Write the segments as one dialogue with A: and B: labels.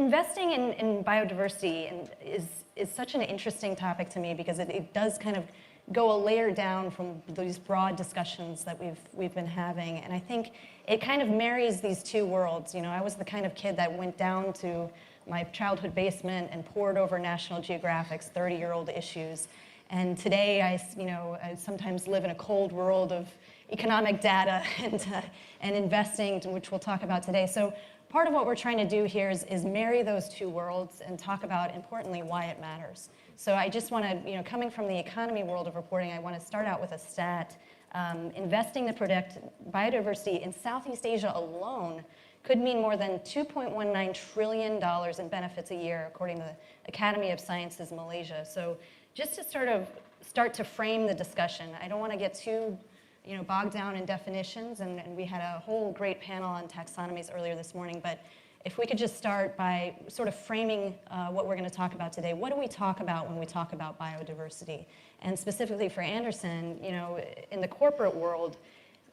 A: investing in biodiversity is such an interesting topic to me because it does kind of go a layer down from these broad discussions that we've been having. And I think it kind of marries these two worlds. You know, I was the kind of kid that went down to my childhood basement and pored over National Geographic's 30-year-old issues. And today I sometimes live in a cold world of economic data and investing, which we'll talk about today. So part of what we're trying to do here is marry those two worlds and talk about, importantly, why it matters. So I just want to, coming from the economy world of reporting, I want to start out with a stat. Investing to protect biodiversity in Southeast Asia alone could mean more than $2.19 trillion in benefits a year, according to the Academy of Sciences Malaysia. So just to start to frame the discussion, I don't want to get too bogged down in definitions, and we had a whole great panel on taxonomies earlier this morning, but if we could just start by sort of framing what we're going to talk about today. What do we talk about when we talk about biodiversity? And specifically for Anderson, in the corporate world,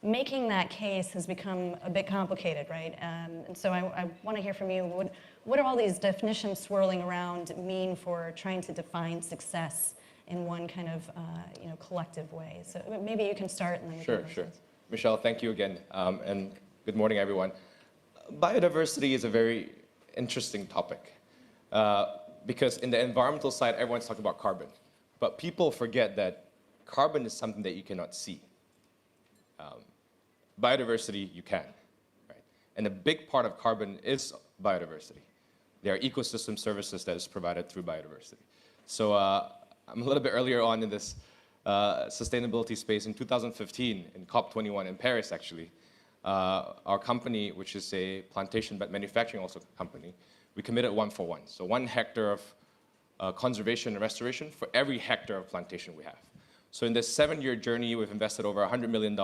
A: making that case has become a bit complicated, right? And so I want to hear from you, what do all these definitions swirling around mean for trying to define success in one kind of collective way? So maybe you can start and then we can go.
B: Sure. Michelle, thank you again, and good morning, everyone. Biodiversity is a very interesting topic because in the environmental side, everyone's talking about carbon, but people forget that carbon is something that you cannot see. Biodiversity, you can, right? And a big part of carbon is biodiversity. There are ecosystem services that is provided through biodiversity. So I'm a little bit earlier on in this sustainability space. In 2015, in COP21 in Paris, actually, our company, which is a plantation but manufacturing also company, we committed 1-for-1. So 1 hectare of conservation and restoration for every hectare of plantation we have. So in this 7-year journey, we've invested over $100 million,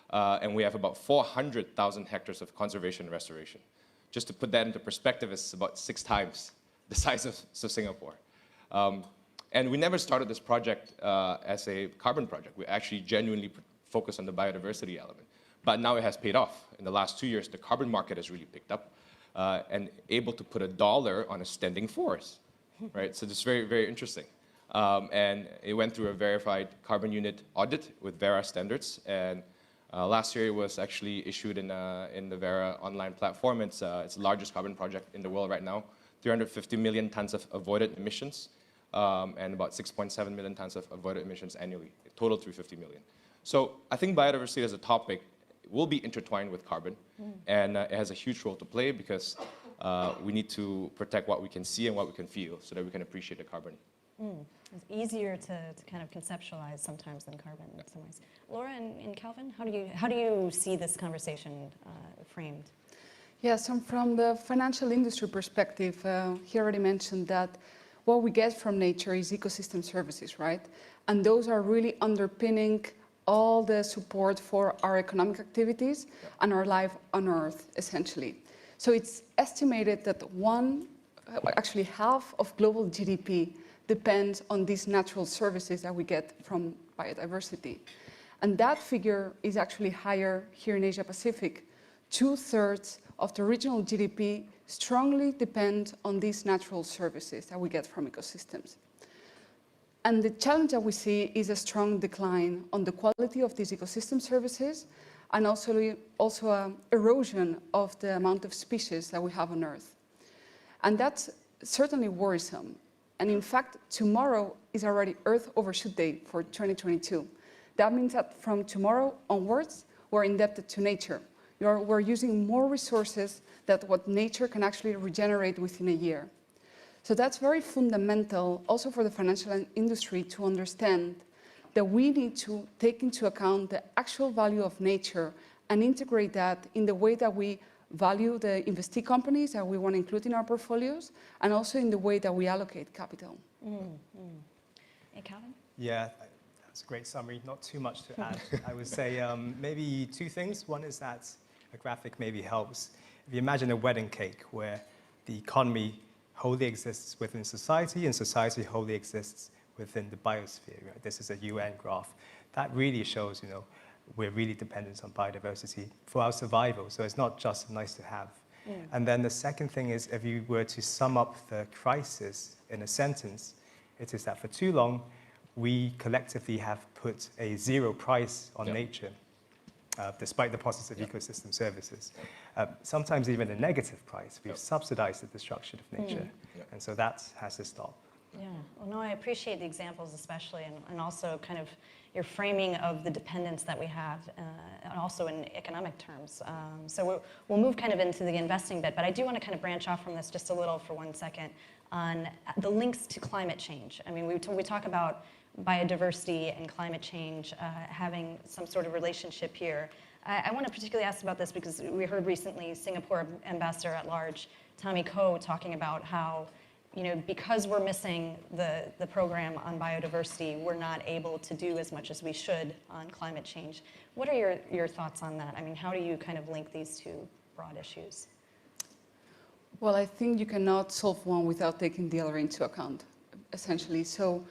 B: and we have about 400,000 hectares of conservation and restoration. Just to put that into perspective, it's about 6 times the size of Singapore. And we never started this project as a carbon project. We actually genuinely focused on the biodiversity element. But now it has paid off. In the last 2 years, the carbon market has really picked up and able to put $1 on a standing forest, right? So this is very, very interesting. And it went through a verified carbon unit audit with Verra standards. And last year, it was actually issued in the Verra online platform. It's the largest carbon project in the world right now. 350 million tons of avoided emissions and about 6.7 million tons of avoided emissions annually, total 350 million. So I think biodiversity as a topic will be intertwined with carbon, and it has a huge role to play because we need to protect what we can see and what we can feel so that we can appreciate the carbon.
A: It's easier to kind of conceptualize sometimes than carbon in some ways. Laura and Kelvin, how do you see this conversation framed?
C: Yes, so from the financial industry perspective, he already mentioned that what we get from nature is ecosystem services, right? And those are really underpinning all the support for our economic activities and our life on Earth, essentially. So it's estimated that actually half of global GDP depends on these natural services that we get from biodiversity. And that figure is actually higher here in Asia Pacific. 2/3 of the regional GDP strongly depend on these natural services that we get from ecosystems. And the challenge that we see is a strong decline on the quality of these ecosystem services and also erosion of the amount of species that we have on Earth. And that's certainly worrisome. And in fact, tomorrow is already Earth Overshoot Day for 2022. That means that from tomorrow onwards, we're indebted to nature. We're using more resources than what nature can actually regenerate within a year. So that's very fundamental also for the financial industry to understand that we need to take into account the actual value of nature and integrate that in the way that we value the investee companies that we want to include in our portfolios and also in the way that we allocate capital.
A: Hey, Kelvin?
D: Yeah, that's a great summary. Not too much to add. I would say maybe 2 things. One is that a graphic maybe helps. If you imagine a wedding cake where the economy wholly exists within society and society wholly exists within the biosphere. Right? This is a UN graph. That really shows, we're really dependent on biodiversity for our survival. So it's not just nice to have. And then the second thing is, if you were to sum up the crisis in a sentence, it is that for too long, we collectively have put a zero price on nature, despite the positive ecosystem services. Sometimes even a negative price. We've subsidized the destruction of nature. And so that has to stop.
A: Yeah, well, no, I appreciate the examples especially, and also kind of your framing of the dependence that we have, and also in economic terms. So we'll move kind of into the investing bit, but I do want to kind of branch off from this just a little for 1 second on the links to climate change. I mean, we talk about biodiversity and climate change having some sort of relationship here. I want to particularly ask about this because we heard recently Singapore Ambassador at Large, Tommy Koh, talking about how, you know, because we're missing the program on biodiversity, we're not able to do as much as we should on climate change. What are your thoughts on that? I mean, how do you kind of link these two broad issues?
C: Well, I think you cannot solve one without taking the other into account, essentially. So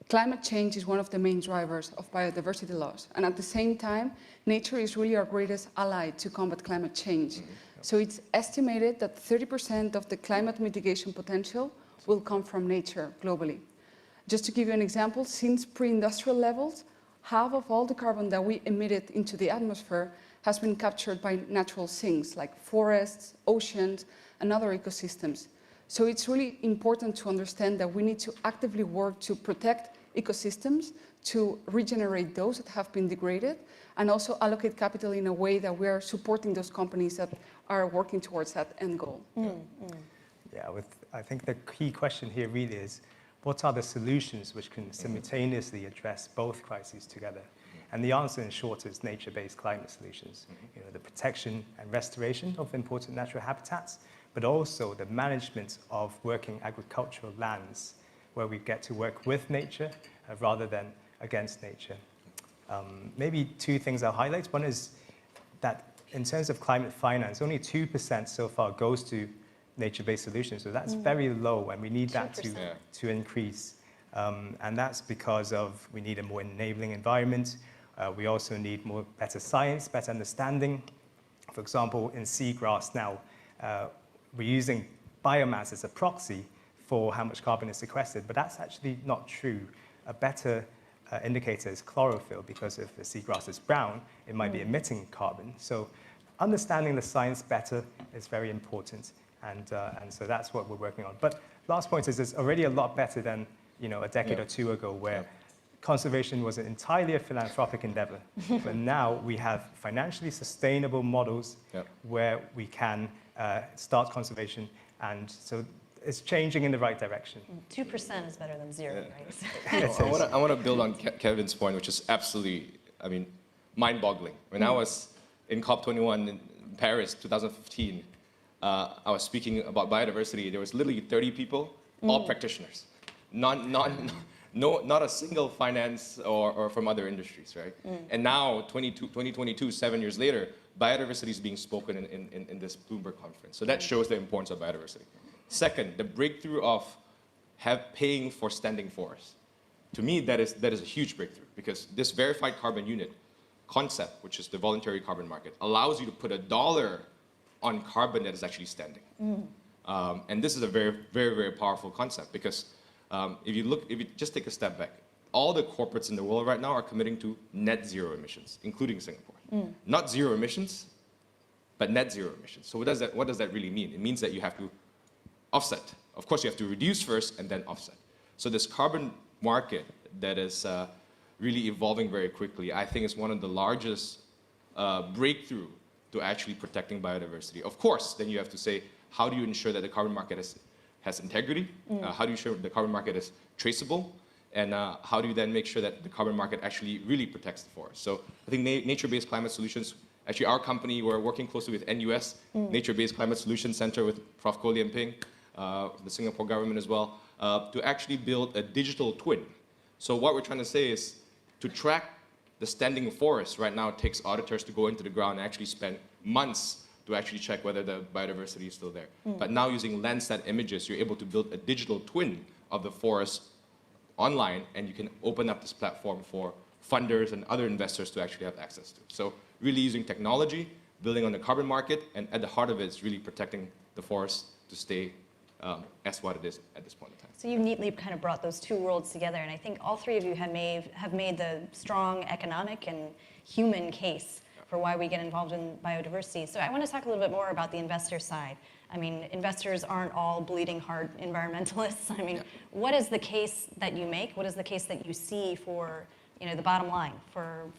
C: climate change is one of the main drivers of biodiversity loss. And at the same time, nature is really our greatest ally to combat climate change. So it's estimated that 30% of the climate mitigation potential will come from nature globally. Just to give you an example, since pre-industrial levels, half of all the carbon that we emitted into the atmosphere has been captured by natural sinks like forests, oceans, and other ecosystems. So it's really important to understand that we need to actively work to protect ecosystems, to regenerate those that have been degraded, and also allocate capital in a way that we are supporting those companies that are working towards that end goal.
D: Yeah, I think the key question here really is, what are the solutions which can simultaneously address both crises together? And the answer, in short, is nature-based climate solutions. You know, the protection and restoration of important natural habitats, but also the management of working agricultural lands, where we get to work with nature rather than against nature. Maybe two things I'll highlight. One is that in terms of climate finance, only 2% so far goes to nature-based solutions. So that's very low, and we need that to increase. And that's because of we need a more enabling environment. We also need better science, better understanding. For example, in seagrass now, we're using biomass as a proxy for how much carbon is sequestered, but that's actually not true. A better indicator is chlorophyll, because if the seagrass is brown, it might be emitting carbon. So understanding the science better is very important, and so that's what we're working on. But last point is it's already a lot better than a decade or two ago, where conservation was entirely a philanthropic endeavor. But now we have financially sustainable models where we can start conservation, and so it's changing in the right direction.
A: 2% is better than zero, right?
B: I want to build on Kevin's point, which is absolutely, mind-boggling. When I was in COP21 in Paris, 2015, I was speaking about biodiversity. There was literally 30 people, all practitioners, not a single finance or from other industries, right? And now, 2022, 7 years later, biodiversity is being spoken in this Bloomberg conference. So that shows the importance of biodiversity. Second, the breakthrough of paying for standing forests. To me, that is a huge breakthrough, because this verified carbon unit concept, which is the voluntary carbon market, allows you to put $1 on carbon that is actually standing. And this is a very, very, very powerful concept, because if you just take a step back, all the corporates in the world right now are committing to net zero emissions, including Singapore. Not zero emissions, but net zero emissions. So what does that really mean? It means that you have to offset. Of course, you have to reduce first and then offset. So this carbon market that is really evolving very quickly, I think is one of the largest breakthrough to actually protecting biodiversity. Of course, then you have to say, how do you ensure that the carbon market has integrity? How do you ensure the carbon market is traceable? And how do you then make sure that the carbon market actually really protects the forest? So I think nature-based climate solutions, actually our company, we're working closely with NUS, Nature-Based Climate Solutions Center with Prof. Koh Lian Ping, the Singapore government as well, to actually build a digital twin. So what we're trying to say is, to track the standing forest right now, it takes auditors to go into the ground and actually spend months to actually check whether the biodiversity is still there. But now using Landsat images, you're able to build a digital twin of the forest online, and you can open up this platform for funders and other investors to actually have access to. So really using technology, building on the carbon market, and at the heart of it is really protecting the forest to stay as what it is at this point in time.
A: So you neatly kind of brought those two worlds together, and I think all three of you have made the strong economic and human case for why we get involved in biodiversity. So I want to talk a little bit more about the investor side. I mean, investors aren't all bleeding heart environmentalists. I mean, what is the case that you make? What is the case that you see for, you know, the bottom line for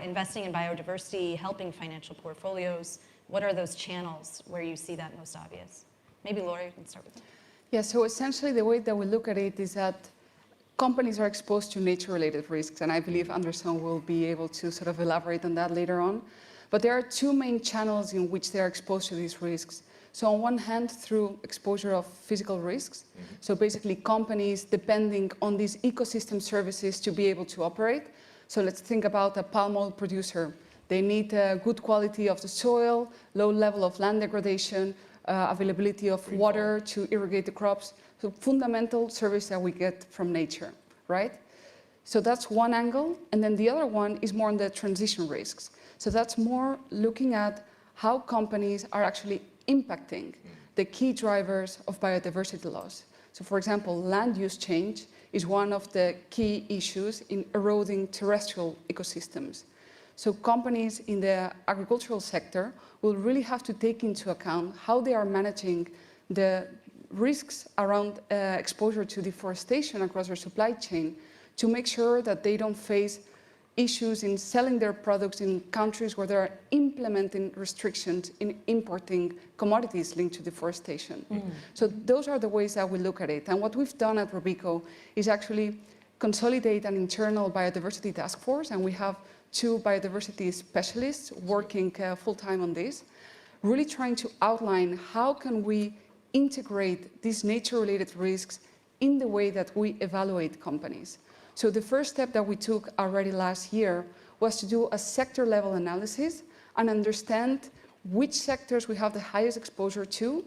A: investing in biodiversity, helping financial portfolios? What are those channels where you see that most obvious? Maybe Laura, you can start with that.
C: Yeah, so essentially the way that we look at it is that companies are exposed to nature-related risks, and I believe Anderson will be able to sort of elaborate on that later on. But there are two main channels in which they are exposed to these risks. So on one hand, through exposure of physical risks. So basically companies depending on these ecosystem services to be able to operate. So let's think about a palm oil producer. They need good quality of the soil, low level of land degradation, availability of water to irrigate the crops. So fundamental service that we get from nature, right? So that's one angle. And then the other one is more on the transition risks. So that's more looking at how companies are actually impacting the key drivers of biodiversity loss. So for example, land use change is one of the key issues in eroding terrestrial ecosystems. So companies in the agricultural sector will really have to take into account how they are managing the risks around exposure to deforestation across their supply chain to make sure that they don't face issues in selling their products in countries where they're implementing restrictions in importing commodities linked to deforestation. So those are the ways that we look at it. And what we've done at Robeco is actually consolidate an internal biodiversity task force, and we have 2 biodiversity specialists working full-time on this, really trying to outline how can we integrate these nature-related risks in the way that we evaluate companies. So the first step that we took already last year was to do a sector-level analysis and understand which sectors we have the highest exposure to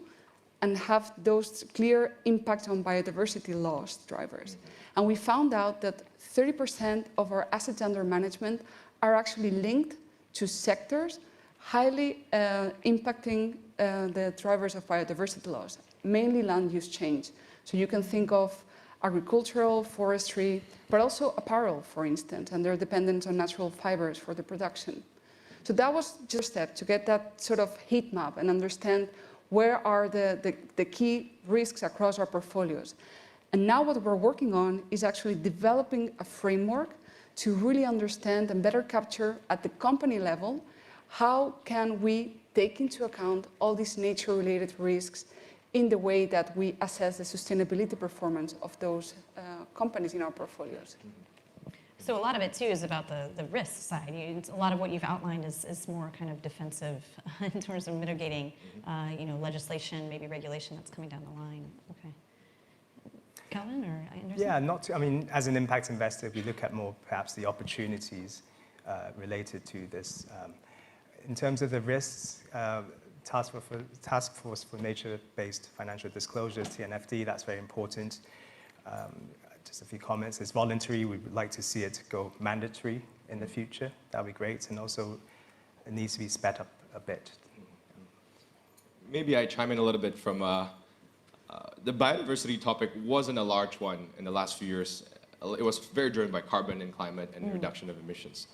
C: and have those clear impact on biodiversity loss drivers. And we found out that 30% of our assets under management are actually linked to sectors highly impacting the drivers of biodiversity loss, mainly land use change. So you can think of agricultural, forestry, but also apparel, for instance, and their dependence on natural fibers for the production. So that was just a step to get that sort of heat map and understand where are the key risks across our portfolios. And now what we're working on is actually developing a framework to really understand and better capture at the company level, how can we take into account all these nature-related risks in the way that we assess the sustainability performance of those companies in our portfolios.
A: So a lot of it too is about the risk side. A lot of what you've outlined is more kind of defensive in terms of mitigating, legislation, maybe regulation that's coming down the line. Okay. Kelvin or Anderson?
D: Yeah, as an impact investor, we look at more perhaps the opportunities related to this. In terms of the risks, Task Force for Nature-Based Financial Disclosures, TNFD, that's very important. Just a few comments. It's voluntary. We would like to see it go mandatory in the future. That would be great. And also, it needs to be sped up a bit.
B: Maybe I chime in a little bit from the biodiversity topic wasn't a large one in the last few years. It was very driven by carbon and climate and reduction of emissions.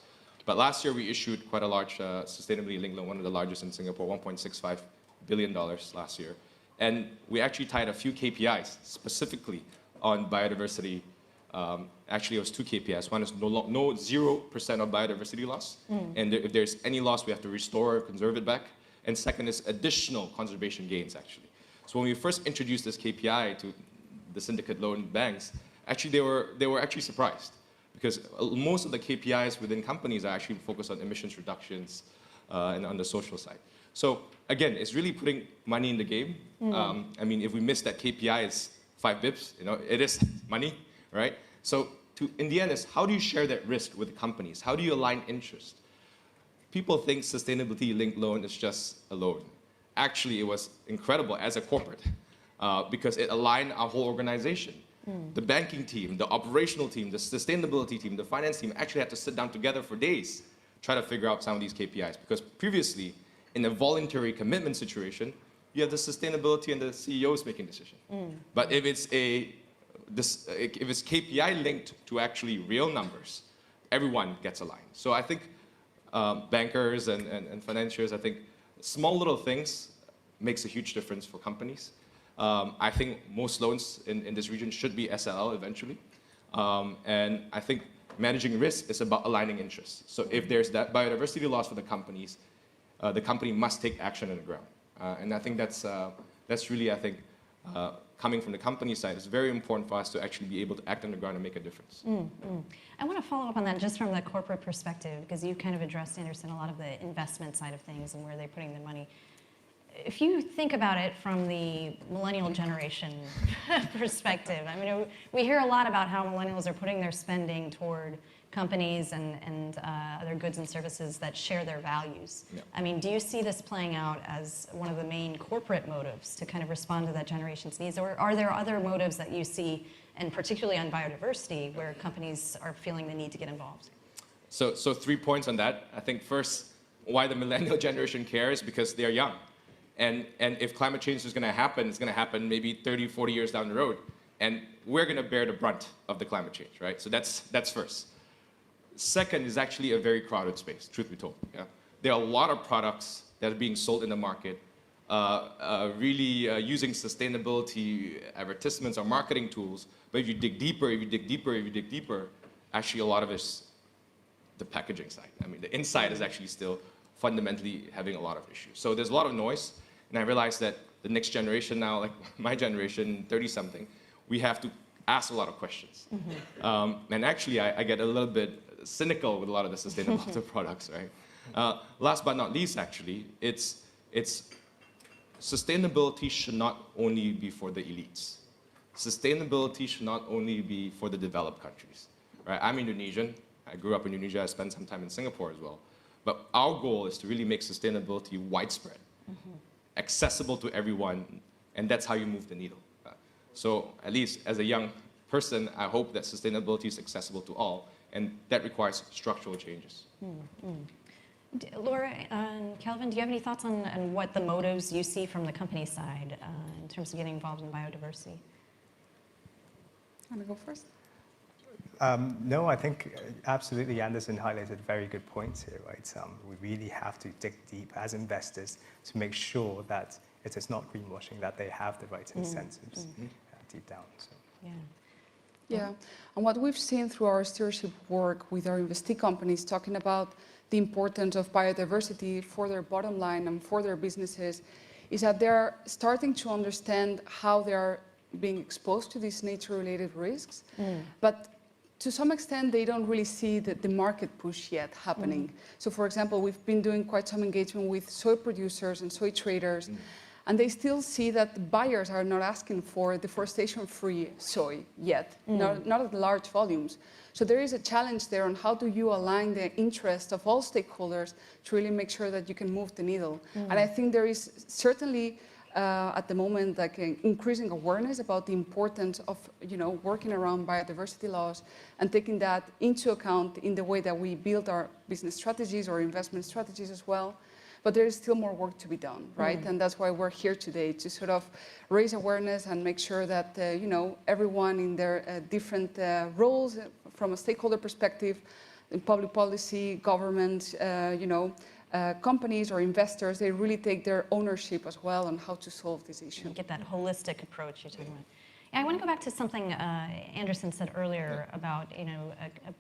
B: But last year, we issued quite a large sustainability-linked loan, one of the largest in Singapore, $1.65 billion last year. And we actually tied a few KPIs specifically on biodiversity. Actually, it was 2 KPIs. One is 0% of biodiversity loss. And if there's any loss, we have to restore or conserve it back. And second is additional conservation gains, actually. So when we first introduced this KPI to the syndicate loan banks, actually they were actually surprised, because most of the KPIs within companies are actually focused on emissions reductions and on the social side. So again, it's really putting money in the game. If we miss that KPI, it's 5 bips. It is money, right? So in the end, is how do you share that risk with companies? How do you align interest? People think sustainability-linked loan is just a loan. Actually, it was incredible as a corporate because it aligned our whole organization. The banking team, the operational team, the sustainability team, the finance team actually had to sit down together for days, try to figure out some of these KPIs. Because previously, in a voluntary commitment situation, you have the sustainability and the CEOs making decision. But if it's KPI linked to actually real numbers, everyone gets aligned. So I think bankers and financiers, I think small little things makes a huge difference for companies. I think most loans in this region should be SLL eventually. And I think managing risk is about aligning interests. So if there's that biodiversity loss for the companies, the company must take action on the ground. And I think that's really, I think, coming from the company side, it's very important for us to actually be able to act on the ground and make a difference.
A: I want to follow up on that just from the corporate perspective, because you kind of addressed, Anderson, a lot of the investment side of things and where they're putting their money. If you think about it from the millennial generation perspective, I mean, we hear a lot about how millennials are putting their spending toward companies and other goods and services that share their values.
B: Yeah.
A: I mean, do you see this playing out as one of the main corporate motives to kind of respond to that generation's needs, or are there other motives that you see, and particularly on biodiversity, where companies are feeling the need to get involved?
B: So 3 points on that. I think first, why the millennial generation cares, because they're young. And if climate change is going to happen, it's going to happen maybe 30, 40 years down the road. And we're going to bear the brunt of the climate change, right? So that's first. Second is actually a very crowded space, truth be told. Yeah? There are a lot of products that are being sold in the market, really using sustainability advertisements or marketing tools. But if you dig deeper, actually a lot of it's the packaging side. I mean, the inside is actually still fundamentally having a lot of issues. So there's a lot of noise. And I realized that the next generation now, like my generation, 30-something, we have to ask a lot of questions. And actually, I get a little bit cynical with a lot of the sustainability products, right? Last but not least, actually, it's sustainability should not only be for the elites. Sustainability should not only be for the developed countries, right? I'm Indonesian. I grew up in Indonesia. I spent some time in Singapore as well. But our goal is to really make sustainability widespread, accessible to everyone, and that's how you move the needle. So at least as a young person, I hope that sustainability is accessible to all, and that requires structural changes.
A: Laura and Kelvin, do you have any thoughts on what the motives you see from the company side in terms of getting involved in biodiversity?
C: Want to go first?
D: No, I think absolutely Anderson highlighted very good points here, right? We really have to dig deep as investors to make sure that it is not greenwashing, that they have the right incentives deep down. So.
C: Yeah, and what we've seen through our stewardship work with our investee companies talking about the importance of biodiversity for their bottom line and for their businesses is that they're starting to understand how they are being exposed to these nature-related risks, but to some extent, they don't really see the market push yet happening. So for example, we've been doing quite some engagement with soy producers and soy traders, and they still see that the buyers are not asking for deforestation-free soy yet, not at large volumes. So there is a challenge there on how do you align the interest of all stakeholders to really make sure that you can move the needle. And I think there is certainly at the moment, like increasing awareness about the importance of, working around biodiversity laws and taking that into account in the way that we build our business strategies or investment strategies as well. But there is still more work to be done, right? And that's why we're here today, to sort of raise awareness and make sure that, everyone in their different roles from a stakeholder perspective, in public policy, government, companies or investors, they really take their ownership as well on how to solve this issue.
A: Get that holistic approach you're talking about. Yeah, I want to go back to something Anderson said earlier about,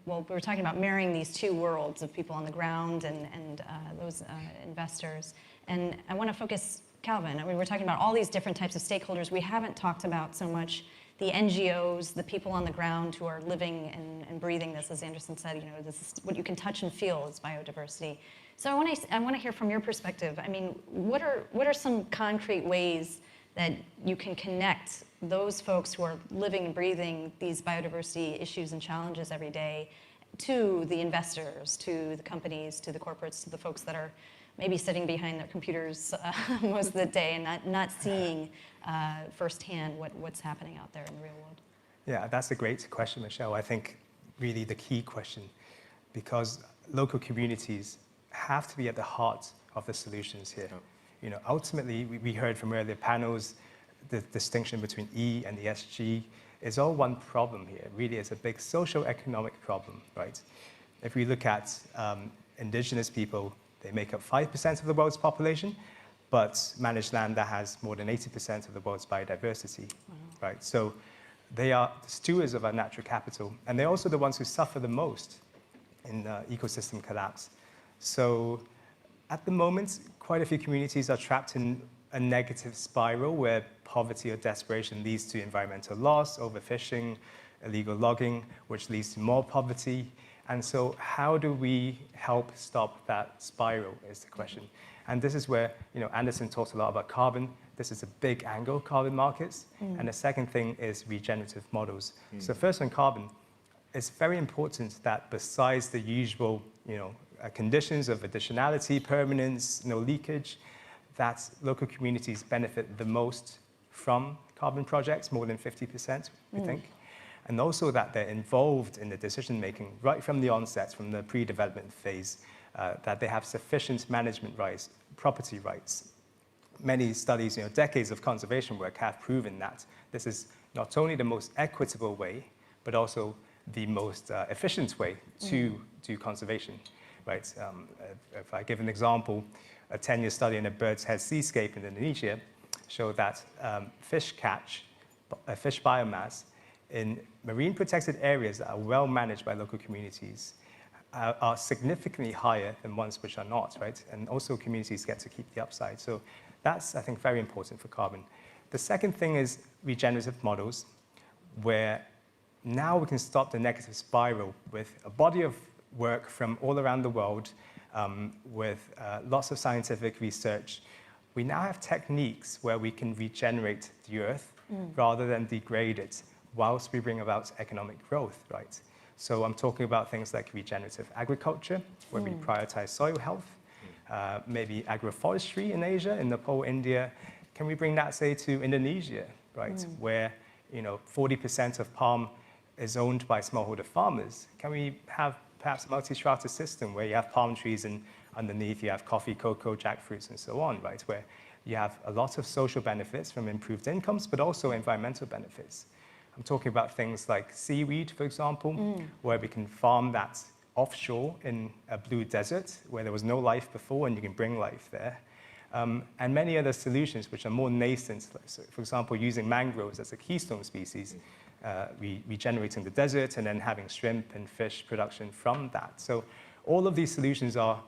A: well, we were talking about marrying these two worlds of people on the ground and those investors. And I want to focus, Kelvin, I mean, we're talking about all these different types of stakeholders. We haven't talked about so much the NGOs, the people on the ground who are living and breathing this, as Anderson said, this is what you can touch and feel is biodiversity. So I want to hear from your perspective. I mean, what are some concrete ways that you can connect those folks who are living and breathing these biodiversity issues and challenges every day to the investors, to the companies, to the corporates, to the folks that are maybe sitting behind their computers most of the day and not seeing firsthand what's happening out there in the real world?
D: Yeah, that's a great question, Michelle. I think really the key question, because local communities have to be at the heart of the solutions here. You know, ultimately, we heard from earlier panels, the distinction between E and ESG is all one problem here. Really, it's a big socio-economic problem, right? If we look at indigenous people, they make up 5% of the world's population, but managed land that has more than 80% of the world's biodiversity, right? So they are the stewards of our natural capital, and they're also the ones who suffer the most in ecosystem collapse. So at the moment, quite a few communities are trapped in a negative spiral where poverty or desperation leads to environmental loss, overfishing, illegal logging, which leads to more poverty. And so how do we help stop that spiral is the question. And this is where, you know, Anderson talked a lot about carbon. This is a big angle, carbon markets. And the second thing is regenerative models. So first on carbon, it's very important that besides the usual, you know, conditions of additionality, permanence, no leakage, that local communities benefit the most from carbon projects, more than 50%, we think. And also that they're involved in the decision-making right from the onset, from the pre-development phase, that they have sufficient management rights, property rights. Many studies, you know, decades of conservation work have proven that this is not only the most equitable way, but also the most efficient way to do conservation, right? If I give an example, a 10-year study in a bird's head seascape in Indonesia showed that fish biomass in marine protected areas that are well managed by local communities are significantly higher than ones which are not, right? And also communities get to keep the upside. So that's, I think, very important for carbon. The second thing is regenerative models, where now we can stop the negative spiral with a body of work from all around the world, with lots of scientific research. We now have techniques where we can regenerate the earth rather than degrade it, whilst we bring about economic growth, right? So I'm talking about things like regenerative agriculture, where we prioritize soil health, maybe agroforestry in Asia, in Nepal, India. Can we bring that, say, to Indonesia, right? Where, you know, 40% of palm is owned by smallholder farmers. Can we have perhaps a multi-strata system where you have palm trees and underneath you have coffee, cocoa, jackfruits, and so on, right? Where you have a lot of social benefits from improved incomes, but also environmental benefits. I'm talking about things like seaweed, for example, where we can farm that offshore in a blue desert where there was no life before and you can bring life there. And many other solutions which are more nascent, so for example, using mangroves as a keystone species, regenerating the desert and then having shrimp and fish production from that. So all of these solutions are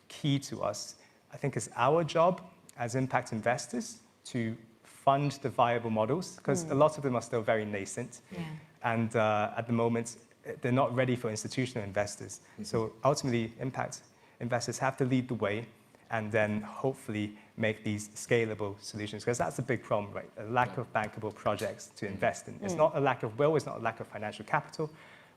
D: key to us. I think it's our job as impact investors to fund the viable models, because a lot of them are still very nascent. And at the moment, they're not ready for institutional investors. So ultimately, impact investors have to lead the way and then hopefully make these scalable solutions, because that's a big problem, right? A lack of bankable projects to invest in. It's not a lack of will, it's not a lack of financial capital,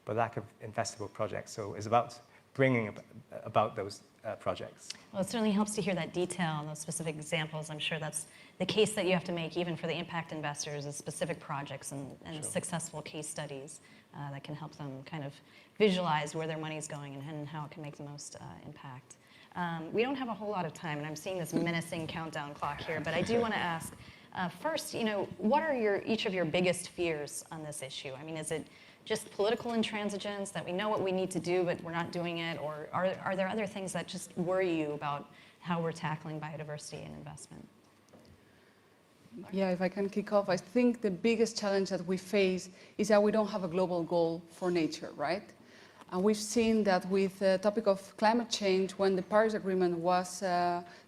D: but a lack of investable projects. So it's about bringing about those projects.
A: Well, it certainly helps to hear that detail and those specific examples. I'm sure that's the case that you have to make even for the impact investors, is specific projects and successful case studies that can help them kind of visualize where their money's going and how it can make the most impact. We don't have a whole lot of time, and I'm seeing this menacing countdown clock here, but I do want to ask, first, you know, what are each of your biggest fears on this issue? I mean, is it just political intransigence, that we know what we need to do, but we're not doing it? Or are there other things that just worry you about how we're tackling biodiversity and investment?
C: Yeah, if I can kick off, I think the biggest challenge that we face is that we don't have a global goal for nature, right? And we've seen that with the topic of climate change, when the Paris Agreement was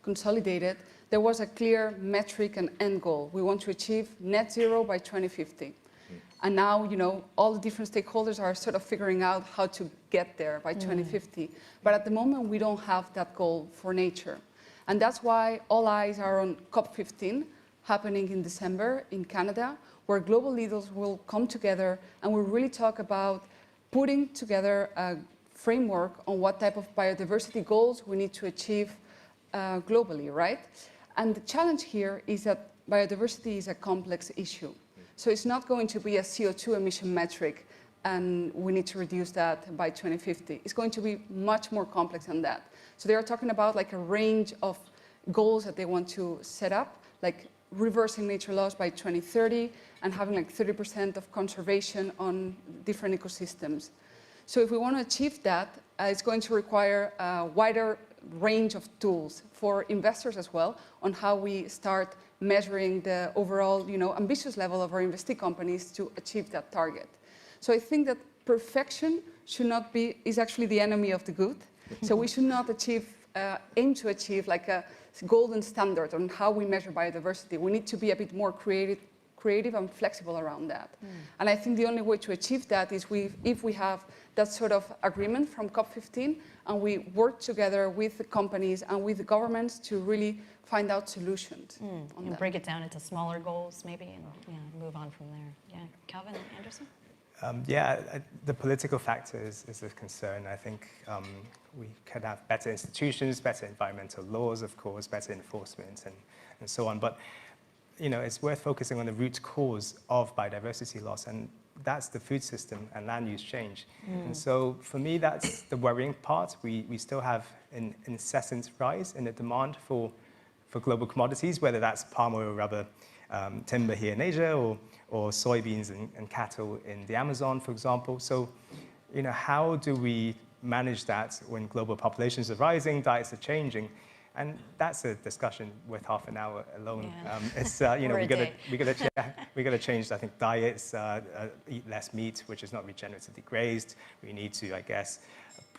C: consolidated, there was a clear metric and end goal. We want to achieve net zero by 2050. And now, you know, all the different stakeholders are sort of figuring out how to get there by 2050. But at the moment, we don't have that goal for nature. And that's why all eyes are on COP15, happening in December in Canada, where global leaders will come together and we'll really talk about putting together a framework on what type of biodiversity goals we need to achieve globally, right? And the challenge here is that biodiversity is a complex issue. So it's not going to be a CO2 emission metric and we need to reduce that by 2050. It's going to be much more complex than that. So they are talking about like a range of goals that they want to set up, like reversing nature loss by 2030 and having like 30% of conservation on different ecosystems. So if we want to achieve that, it's going to require a wider range of tools for investors as well on how we start measuring the overall, ambitious level of our investee companies to achieve that target. So I think that perfection is actually the enemy of the good. So we should not aim to achieve like a golden standard on how we measure biodiversity. We need to be a bit more creative and flexible around that. And I think the only way to achieve that is if we have that sort of agreement from COP15 and we work together with the companies and with the governments to really find out solutions.
A: And break it down into smaller goals maybe and move on from there. Yeah, Kelvin, Anderson?
D: The political factor is a concern. I think we could have better institutions, better environmental laws, of course, better enforcement and so on. But it's worth focusing on the root cause of biodiversity loss, and that's the food system and land use change. And so for me, that's the worrying part. We still have an incessant rise in the demand for global commodities, whether that's palm oil, rubber, timber here in Asia, or soybeans and cattle in the Amazon, for example. So, how do we manage that when global populations are rising, diets are changing? And that's a discussion worth half an hour alone.
A: Yeah.
D: It's we got to change, I think, diets, eat less meat, which is not regeneratively grazed. We need to, I guess,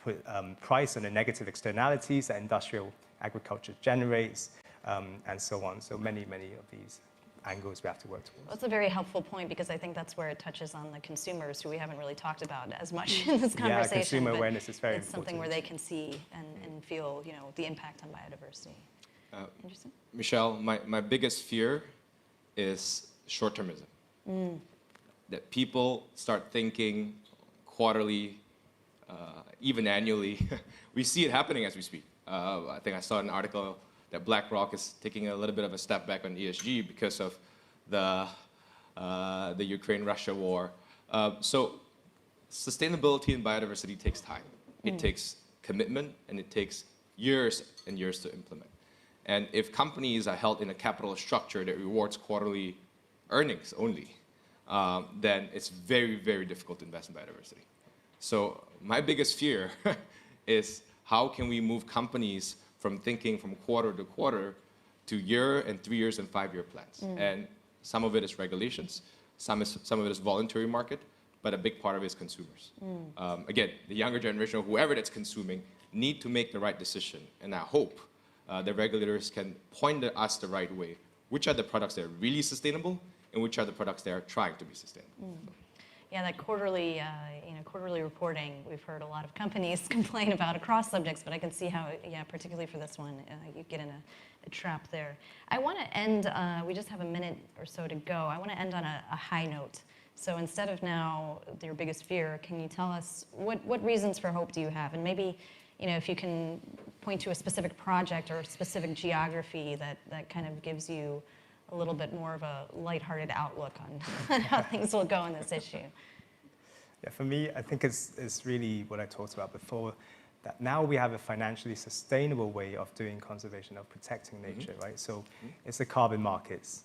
D: put price on the negative externalities that industrial agriculture generates, and so on. So many of these angles we have to work towards.
A: Well, that's a very helpful point because I think that's where it touches on the consumers who we haven't really talked about as much in this conversation.
D: Yeah, consumer awareness is very important.
A: It's something where they can see and feel, the impact on biodiversity. Interesting.
B: Michelle, my biggest fear is short-termism. That people start thinking quarterly, even annually. We see it happening as we speak. I think I saw an article that BlackRock is taking a little bit of a step back on ESG because of the Ukraine-Russia war. So sustainability and biodiversity takes time. It takes commitment, and it takes years and years to implement. And if companies are held in a capital structure that rewards quarterly earnings only, then it's very, very difficult to invest in biodiversity. So my biggest fear is how can we move companies from thinking from quarter to quarter to year and 3 years and 5 year plans. And some of it is regulations, some of it is voluntary market, but a big part of it is consumers. Again, the younger generation, or whoever that's consuming, need to make the right decision. And I hope the regulators can point us the right way. Which are the products that are really sustainable, and which are the products that are trying to be sustainable.
A: Yeah, that quarterly reporting, we've heard a lot of companies complain about across subjects, but I can see how, particularly for this one, you get in a trap there. I want to end, we just have a minute or so to go. I want to end on a high note. So instead of now your biggest fear, can you tell us what reasons for hope do you have? And maybe, if you can point to a specific project or a specific geography that kind of gives you a little bit more of a lighthearted outlook on how things will go on this issue.
D: Yeah, for me, I think it's really what I talked about before, that now we have a financially sustainable way of doing conservation, of protecting nature, right? So it's the carbon markets,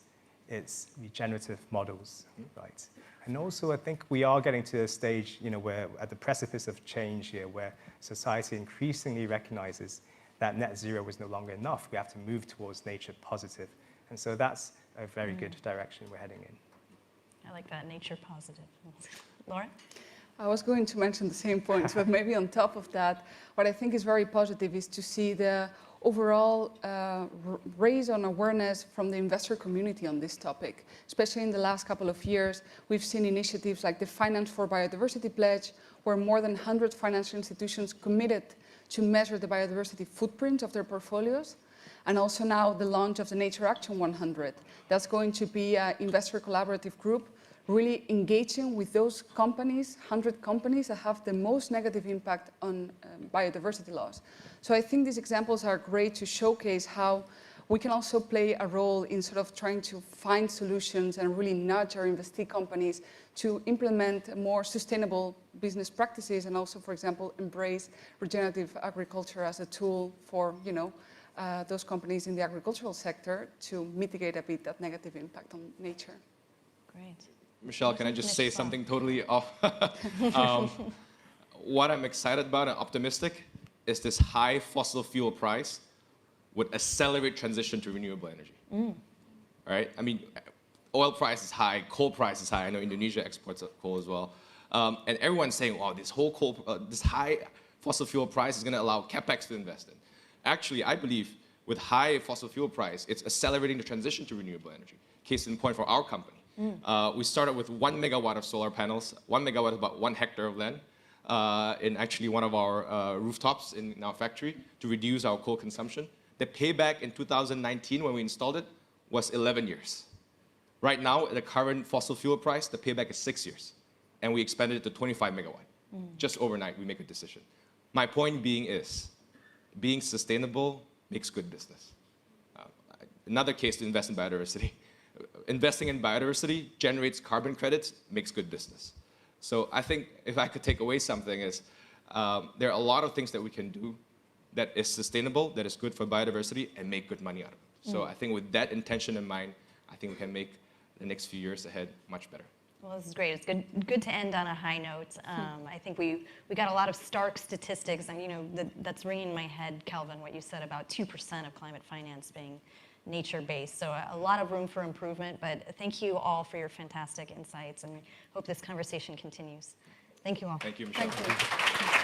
D: it's regenerative models, right? And also, I think we are getting to a stage, where at the precipice of change here, where society increasingly recognizes that net zero was no longer enough. We have to move towards nature positive. And so that's a very good direction we're heading in.
A: I like that, nature positive. Laura?
C: I was going to mention the same points, but maybe on top of that, what I think is very positive is to see the overall raise on awareness from the investor community on this topic. Especially in the last couple of years, we've seen initiatives like the Finance for Biodiversity Pledge, where more than 100 financial institutions committed to measure the biodiversity footprint of their portfolios. And also now the launch of the Nature Action 100. That's going to be an investor collaborative group really engaging with those companies, 100 companies that have the most negative impact on biodiversity loss. So I think these examples are great to showcase how we can also play a role in sort of trying to find solutions and really nudge our investee companies to implement more sustainable business practices and also, for example, embrace regenerative agriculture as a tool for, those companies in the agricultural sector to mitigate a bit that negative impact on nature.
A: Great.
B: Michelle, can I just say something totally off? What I'm excited about and optimistic is this high fossil fuel price would accelerate transition to renewable energy. Right? I mean, oil price is high, coal price is high. I know Indonesia exports coal as well. And everyone's saying, wow, this whole this high fossil fuel price is going to allow CapEx to invest in. Actually, I believe with high fossil fuel price, it's accelerating the transition to renewable energy. Case in point for our company. We started with 1 megawatt of solar panels. 1 megawatt is about 1 hectare of land in actually one of our rooftops in our factory to reduce our coal consumption. The payback in 2019 when we installed it was 11 years. Right now, at the current fossil fuel price, the payback is 6 years. And we expanded it to 25 megawatt. Just overnight, we make a decision. My point being is, being sustainable makes good business. Another case to invest in biodiversity. Investing in biodiversity generates carbon credits, makes good business. So I think if I could take away something is, there are a lot of things that we can do that is sustainable, that is good for biodiversity, and make good money out of it. So I think with that intention in mind, I think we can make the next few years ahead much better.
A: Well, this is great. It's good to end on a high note. I think we got a lot of stark statistics, and that's ringing in my head, Kelvin, what you said about 2% of climate finance being nature-based. So a lot of room for improvement, but thank you all for your fantastic insights, and we hope this conversation continues. Thank you all.
B: Thank you, Michelle.
C: Thank you.